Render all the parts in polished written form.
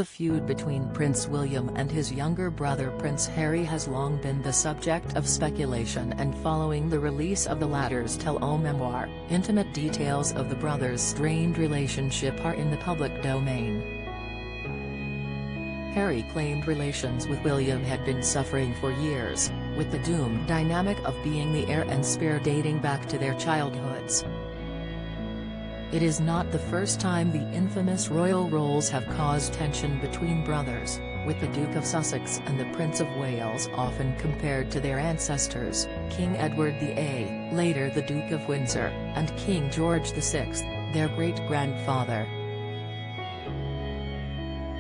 The feud between Prince William and his younger brother Prince Harry has long been the subject of speculation, and following the release of the latter's tell-all memoir, intimate details of the brothers' strained relationship are in the public domain. Harry claimed relations with William had been suffering for years, with the doomed dynamic of being the heir and spare dating back to their childhoods. It is not the first time the infamous royal roles have caused tension between brothers, with the Duke of Sussex and the Prince of Wales often compared to their ancestors, King Edward VIII, later the Duke of Windsor, and King George VI, their great-grandfather.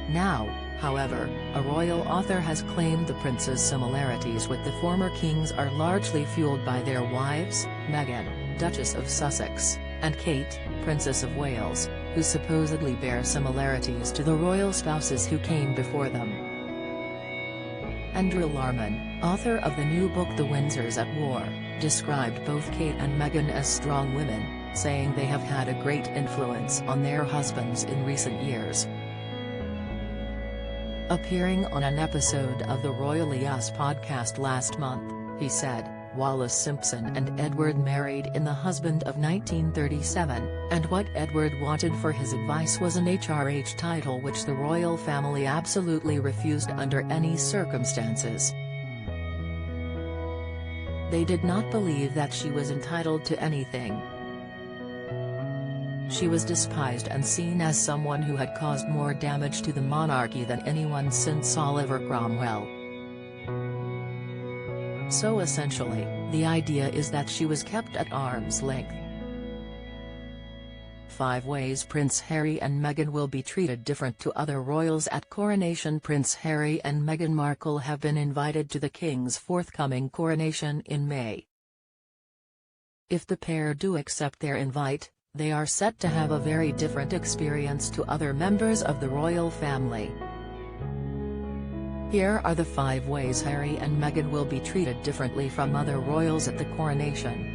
Now, however, a royal author has claimed the prince's similarities with the former kings are largely fueled by their wives, Meghan, Duchess of Sussex, and Kate, Princess of Wales, who supposedly bear similarities to the royal spouses who came before them. Andrew Larman, author of the new book The Windsors at War, described both Kate and Meghan as strong women, saying they have had a great influence on their husbands in recent years. Appearing on an episode of the Royally Us podcast last month, he said, Wallis Simpson and Edward married in the husband of 1937, and what Edward wanted for his advice was an HRH title which the royal family absolutely refused under any circumstances. They did not believe that she was entitled to anything. She was despised and seen as someone who had caused more damage to the monarchy than anyone since Oliver Cromwell. So essentially, the idea is that she was kept at arm's length. 5 ways Prince Harry and Meghan will be treated different to other royals at coronation. Prince Harry and Meghan Markle have been invited to the King's forthcoming coronation in May. If the pair do accept their invite, they are set to have a very different experience to other members of the royal family. Here are the 5 ways Harry and Meghan will be treated differently from other royals at the coronation.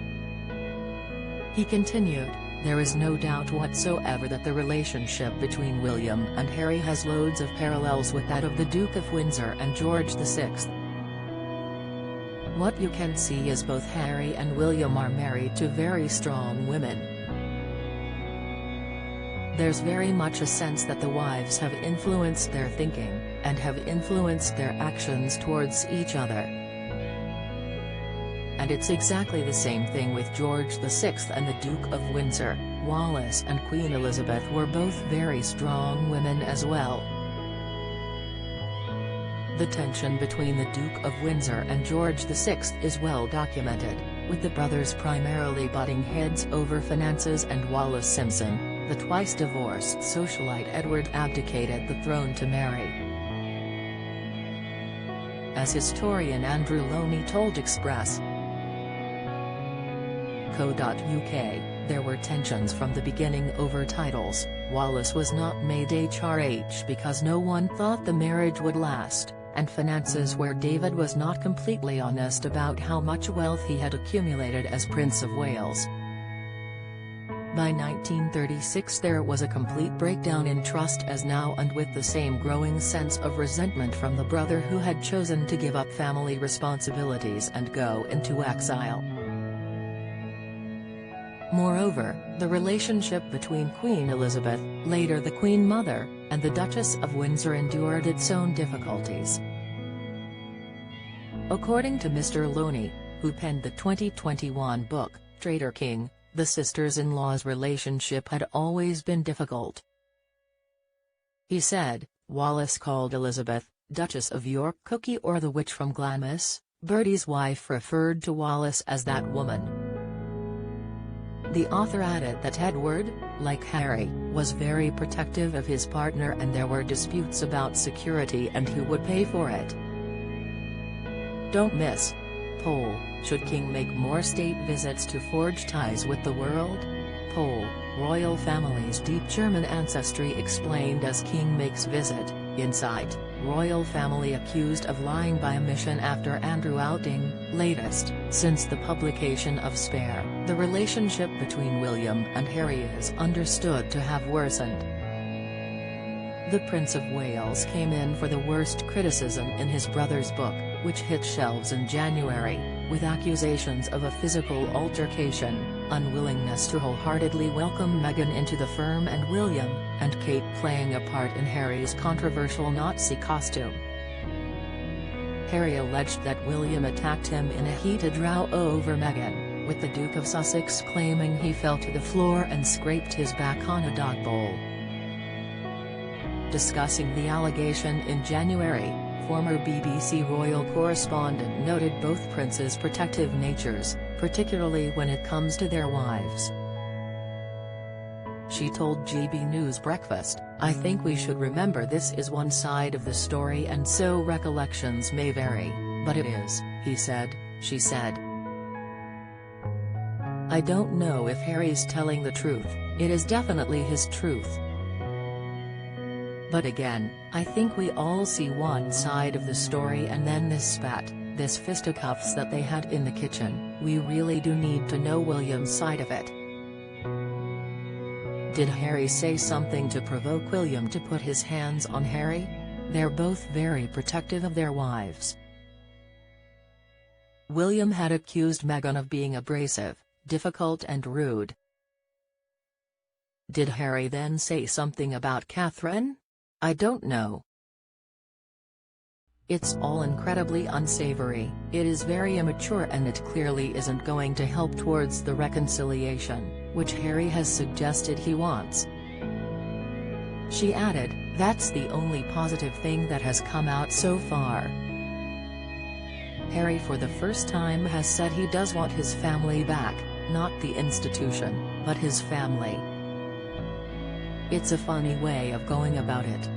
He continued, there is no doubt whatsoever that the relationship between William and Harry has loads of parallels with that of the Duke of Windsor and George VI. What you can see is both Harry and William are married to very strong women. There's very much a sense that the wives have influenced their thinking, and have influenced their actions towards each other. And it's exactly the same thing with George VI and the Duke of Windsor. Wallis and Queen Elizabeth were both very strong women as well. The tension between the Duke of Windsor and George VI is well documented, with the brothers primarily butting heads over finances, and Wallis Simpson, the twice-divorced socialite Edward, abdicated the throne to Mary. As historian Andrew Loney told Express.co.uk, there were tensions from the beginning over titles. Wallis was not made HRH because no one thought the marriage would last, and finances where David was not completely honest about how much wealth he had accumulated as Prince of Wales. By 1936 there was a complete breakdown in trust as now, and with the same growing sense of resentment from the brother who had chosen to give up family responsibilities and go into exile. Moreover, the relationship between Queen Elizabeth, later the Queen Mother, and the Duchess of Windsor endured its own difficulties. According to Mr. Loney, who penned the 2021 book, Traitor King, the sisters-in-law's relationship had always been difficult. He said, Wallis called Elizabeth, Duchess of York Cookie or the witch from Glamis. Bertie's wife referred to Wallis as that woman. The author added that Edward, like Harry, was very protective of his partner, and there were disputes about security and who would pay for it. Don't miss. Poll, should King make more state visits to forge ties with the world? Poll, royal family's deep German ancestry explained as King makes visit. Insight, royal family accused of lying by omission after Andrew outing. Latest, since the publication of Spare, the relationship between William and Harry is understood to have worsened. The Prince of Wales came in for the worst criticism in his brother's book, which hit shelves in January, with accusations of a physical altercation, unwillingness to wholeheartedly welcome Meghan into the firm, and William and Kate playing a part in Harry's controversial Nazi costume. Harry alleged that William attacked him in a heated row over Meghan, with the Duke of Sussex claiming he fell to the floor and scraped his back on a dog bowl. Discussing the allegation in January, former BBC royal correspondent noted both princes' protective natures, particularly when it comes to their wives. She told GB News Breakfast, "I think we should remember this is one side of the story, and so recollections may vary, but it is," he said, she said. "I don't know if Harry's telling the truth, it is definitely his truth. But again, I think we all see one side of the story, and then this spat, this fisticuffs that they had in the kitchen, we really do need to know William's side of it. Did Harry say something to provoke William to put his hands on Harry? They're both very protective of their wives." William had accused Meghan of being abrasive, difficult and rude. Did Harry then say something about Catherine? I don't know. It's all incredibly unsavory, it is very immature, and it clearly isn't going to help towards the reconciliation, which Harry has suggested he wants. She added, "That's the only positive thing that has come out so far." Harry for the first time has said he does want his family back, not the institution, but his family. It's a funny way of going about it.